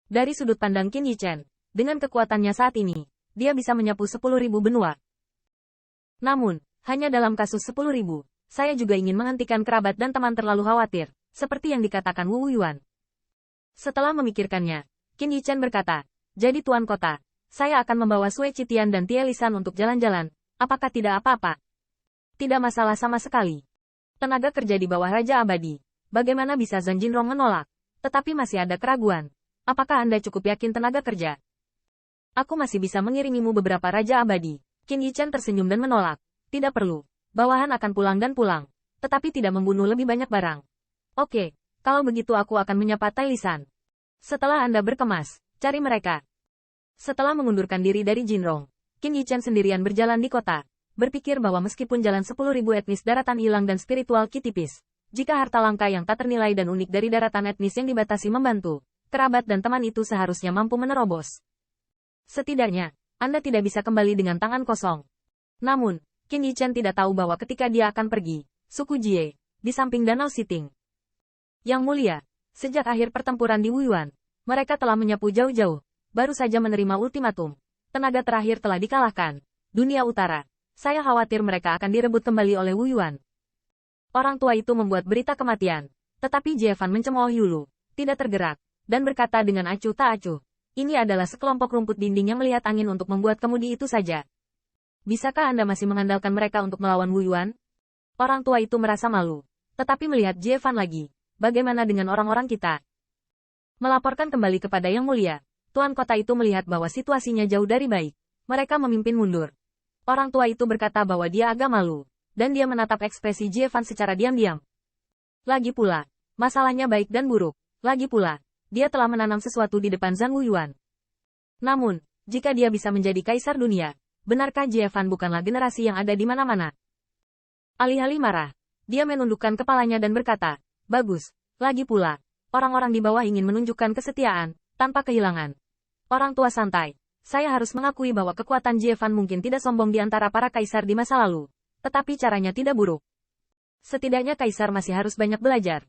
Dari sudut pandang Qin Yichen, dengan kekuatannya saat ini, dia bisa menyapu 10.000 benua. Namun, hanya dalam kasus 10.000, saya juga ingin menghentikan kerabat dan teman terlalu khawatir, seperti yang dikatakan Wu Yuan. Setelah memikirkannya, Qin Yichen berkata, jadi tuan kota, saya akan membawa Sui Qitian dan Tie Lisan untuk jalan-jalan, apakah tidak apa-apa? Tidak masalah sama sekali. Tenaga kerja di bawah Raja Abadi. Bagaimana bisa Zhang Jinrong menolak? Tetapi masih ada keraguan. Apakah Anda cukup yakin tenaga kerja? Aku masih bisa mengirimimu beberapa Raja Abadi. Qin Yichen tersenyum dan menolak. Tidak perlu. Bawahan akan pulang dan pulang. Tetapi tidak membunuh lebih banyak barang. Oke, kalau begitu aku akan menyapa Tai Lisan. Setelah Anda berkemas, cari mereka. Setelah mengundurkan diri dari Jinrong, Qin Yichen sendirian berjalan di kota. Berpikir bahwa meskipun jalan 10.000 etnis daratan hilang dan spiritual Qi tipis, jika harta langka yang tak ternilai dan unik dari daratan etnis yang dibatasi membantu, kerabat dan teman itu seharusnya mampu menerobos. Setidaknya, Anda tidak bisa kembali dengan tangan kosong. Namun, Qin Yichen tidak tahu bahwa ketika dia akan pergi, suku Jie, di samping Danau Siting. Yang mulia, sejak akhir pertempuran di Wuyuan, mereka telah menyapu jauh-jauh, baru saja menerima ultimatum. Tenaga terakhir telah dikalahkan. Dunia Utara, saya khawatir mereka akan direbut kembali oleh Wuyuan. Orang tua itu membuat berita kematian, tetapi Jie Fan mencemooh Yulu, tidak tergerak, dan berkata dengan acuh tak acuh. Ini adalah sekelompok rumput dinding yang melihat angin untuk membuat kemudi itu saja. Bisakah Anda masih mengandalkan mereka untuk melawan Wu Yuan? Orang tua itu merasa malu. Tetapi melihat Jie Fan lagi, bagaimana dengan orang-orang kita? Melaporkan kembali kepada Yang Mulia, Tuan Kota itu melihat bahwa situasinya jauh dari baik. Mereka memimpin mundur. Orang tua itu berkata bahwa dia agak malu, dan dia menatap ekspresi Jie Fan secara diam-diam. Lagi pula, masalahnya baik dan buruk. Lagi pula, dia telah menanam sesuatu di depan Zhang Wuyuan. Namun, jika dia bisa menjadi kaisar dunia, benarkah Jie Fan bukanlah generasi yang ada di mana-mana? Alih-alih marah, dia menundukkan kepalanya dan berkata, bagus, lagi pula, orang-orang di bawah ingin menunjukkan kesetiaan, tanpa kehilangan. Orang tua santai, saya harus mengakui bahwa kekuatan Jie Fan mungkin tidak sombong di antara para kaisar di masa lalu, tetapi caranya tidak buruk. Setidaknya kaisar masih harus banyak belajar.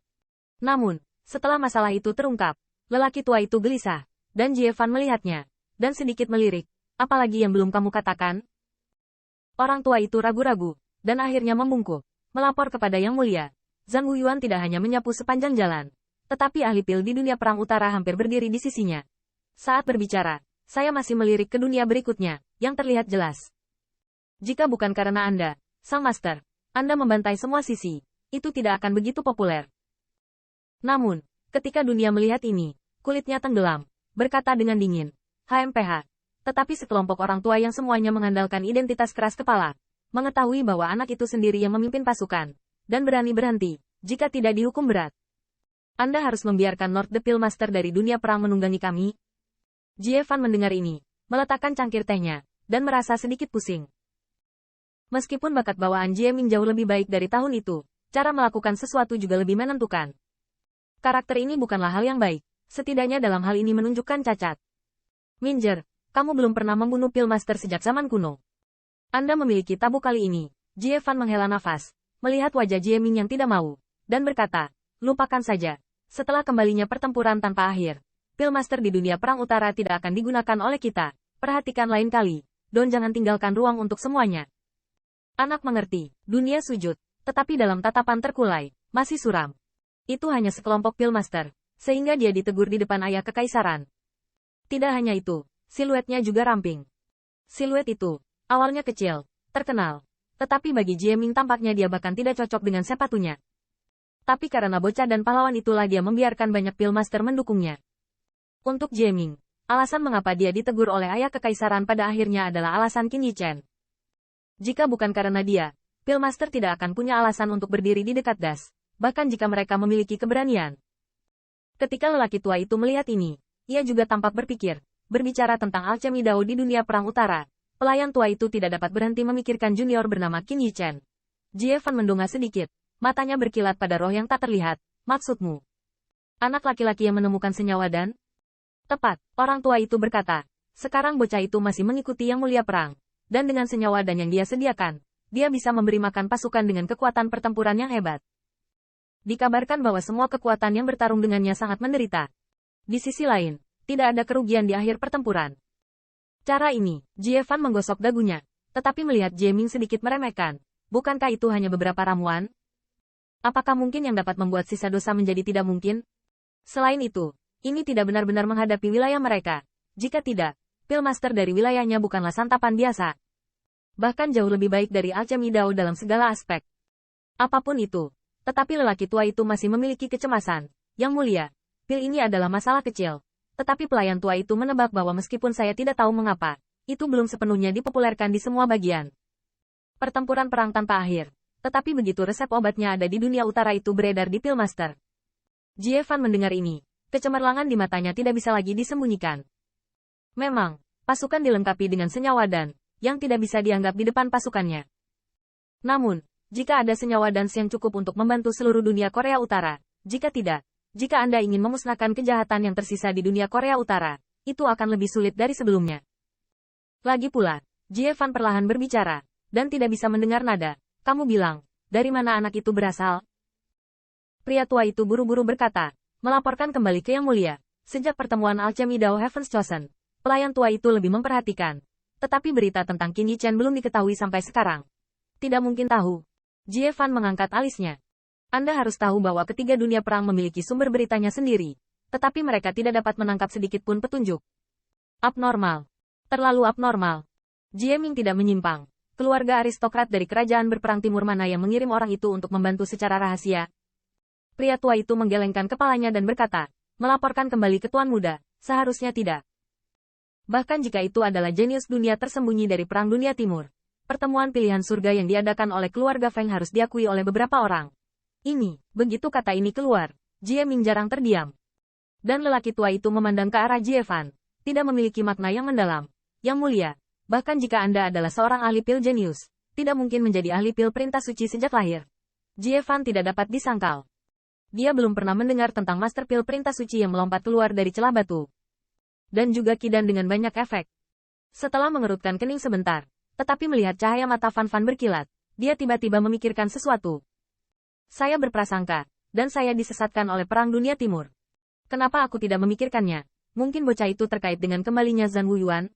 Namun, setelah masalah itu terungkap, lelaki tua itu gelisah, dan Jie Fan melihatnya, dan sedikit melirik. Apalagi yang belum kamu katakan? Orang tua itu ragu-ragu, dan akhirnya membungkuk, melapor kepada Yang Mulia. Zhang Wuyuan tidak hanya menyapu sepanjang jalan, tetapi ahli pil di dunia perang utara hampir berdiri di sisinya. Saat berbicara, saya masih melirik ke dunia berikutnya, yang terlihat jelas. Jika bukan karena Anda, Sang Master, Anda membantai semua sisi, itu tidak akan begitu populer. Namun, ketika dunia melihat ini, kulitnya tenggelam, berkata dengan dingin, HMPH. Tetapi sekelompok orang tua yang semuanya mengandalkan identitas keras kepala, mengetahui bahwa anak itu sendiri yang memimpin pasukan, dan berani berhenti, jika tidak dihukum berat. Anda harus membiarkan Lord the Pill Master dari dunia perang menunggangi kami. Jie Fan mendengar ini, meletakkan cangkir tehnya, dan merasa sedikit pusing. Meskipun bakat bawaan Jie Ming jauh lebih baik dari tahun itu, cara melakukan sesuatu juga lebih menentukan. Karakter ini bukanlah hal yang baik, setidaknya dalam hal ini menunjukkan cacat. Minjer, kamu belum pernah membunuh Pil Master sejak zaman kuno. Anda memiliki tabu kali ini. Jie Fan menghela nafas, melihat wajah Jie Ming yang tidak mau, dan berkata, lupakan saja. Setelah kembalinya pertempuran tanpa akhir, Pil Master di dunia perang utara tidak akan digunakan oleh kita. Perhatikan lain kali, Don jangan tinggalkan ruang untuk semuanya. Anak mengerti, dunia sujud, tetapi dalam tatapan terkulai, masih suram. Itu hanya sekelompok Pil Master, sehingga dia ditegur di depan ayah kekaisaran. Tidak hanya itu, siluetnya juga ramping. Siluet itu, awalnya kecil, terkenal, tetapi bagi Jie Ming tampaknya dia bahkan tidak cocok dengan sepatunya. Tapi karena bocah dan pahlawan itulah dia membiarkan banyak Pil Master mendukungnya. Untuk Jie Ming, alasan mengapa dia ditegur oleh ayah kekaisaran pada akhirnya adalah alasan Qin Yichen. Jika bukan karena dia, Pil Master tidak akan punya alasan untuk berdiri di dekat das, bahkan jika mereka memiliki keberanian. Ketika lelaki tua itu melihat ini, ia juga tampak berpikir, berbicara tentang alchemy Dao di dunia perang utara. Pelayan tua itu tidak dapat berhenti memikirkan junior bernama Qin Yichen. Jie Fan mendongak sedikit, matanya berkilat pada roh yang tak terlihat. Maksudmu? Anak laki-laki yang menemukan senyawa dan? Tepat, orang tua itu berkata. Sekarang bocah itu masih mengikuti Yang Mulia perang. Dan dengan senyawa dan yang dia sediakan, dia bisa memberi makan pasukan dengan kekuatan pertempuran yang hebat. Dikabarkan bahwa semua kekuatan yang bertarung dengannya sangat menderita. Di sisi lain, tidak ada kerugian di akhir pertempuran. Cara ini, Jie Fan menggosok dagunya, tetapi melihat Jie Ming sedikit meremehkan. Bukankah itu hanya beberapa ramuan? Apakah mungkin yang dapat membuat sisa dosa menjadi tidak mungkin? Selain itu, ini tidak benar-benar menghadapi wilayah mereka. Jika tidak, Pillmaster dari wilayahnya bukanlah santapan biasa. Bahkan jauh lebih baik dari alchemy Dao dalam segala aspek. Apapun itu, tetapi lelaki tua itu masih memiliki kecemasan. Yang mulia, pil ini adalah masalah kecil. Tetapi pelayan tua itu menebak bahwa meskipun saya tidak tahu mengapa, itu belum sepenuhnya dipopulerkan di semua bagian. Pertempuran perang tanpa akhir. Tetapi begitu resep obatnya ada di dunia utara itu beredar di Pillmaster. Jie Fan mendengar ini. Kecemerlangan di matanya tidak bisa lagi disembunyikan. Memang, pasukan dilengkapi dengan senyawa dan yang tidak bisa dianggap di depan pasukannya. Namun, jika ada senyawa dan yang cukup untuk membantu seluruh dunia Korea Utara, jika tidak, jika Anda ingin memusnahkan kejahatan yang tersisa di dunia Korea Utara, itu akan lebih sulit dari sebelumnya. Lagi pula, Jie Fan perlahan berbicara, dan tidak bisa mendengar nada. Kamu bilang, dari mana anak itu berasal? Pria tua itu buru-buru berkata, melaporkan kembali ke Yang Mulia. Sejak pertemuan Alchemy Dao Heaven's Chosen, pelayan tua itu lebih memperhatikan. Tetapi berita tentang Qin Yichen belum diketahui sampai sekarang. Tidak mungkin tahu. Jie Fan mengangkat alisnya. Anda harus tahu bahwa ketiga dunia perang memiliki sumber beritanya sendiri. Tetapi mereka tidak dapat menangkap sedikit pun petunjuk. Abnormal. Terlalu abnormal. Jie Ming tidak menyimpang. Keluarga aristokrat dari kerajaan berperang timur mana yang mengirim orang itu untuk membantu secara rahasia? Pria tua itu menggelengkan kepalanya dan berkata, melaporkan kembali ke Tuan Muda, seharusnya tidak. Bahkan jika itu adalah jenius dunia tersembunyi dari Perang Dunia Timur, pertemuan pilihan surga yang diadakan oleh keluarga Feng harus diakui oleh beberapa orang. Ini, begitu kata ini keluar, Jie Ming jarang terdiam. Dan lelaki tua itu memandang ke arah Jie Fan, tidak memiliki makna yang mendalam. Yang mulia, bahkan jika Anda adalah seorang ahli pil jenius, tidak mungkin menjadi ahli pil perintah suci sejak lahir. Jie Fan tidak dapat disangkal. Dia belum pernah mendengar tentang master pil perintah suci yang melompat keluar dari celah batu. Dan juga kidan dengan banyak efek. Setelah mengerutkan kening sebentar, tetapi melihat cahaya mata Fan Fan berkilat, dia tiba-tiba memikirkan sesuatu. Saya berprasangka, dan saya disesatkan oleh Perang Dunia Timur. Kenapa aku tidak memikirkannya? Mungkin bocah itu terkait dengan kembalinya Zhan Wuyuan?